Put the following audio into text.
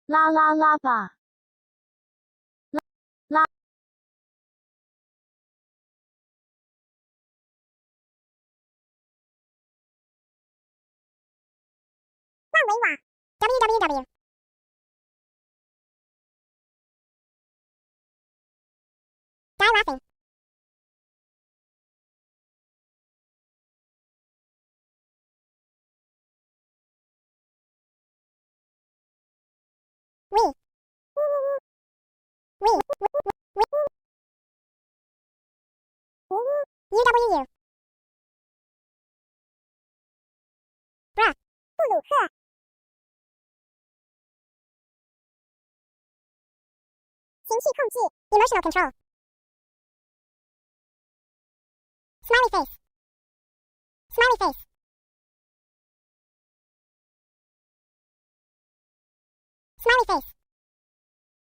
啦啦啦吧，啦。万维瓦 www Die laughing. We. We. UWU. Bruh. 布鲁克。情绪控制 Emotional control. Smiley face. Smiley face. Smiley face.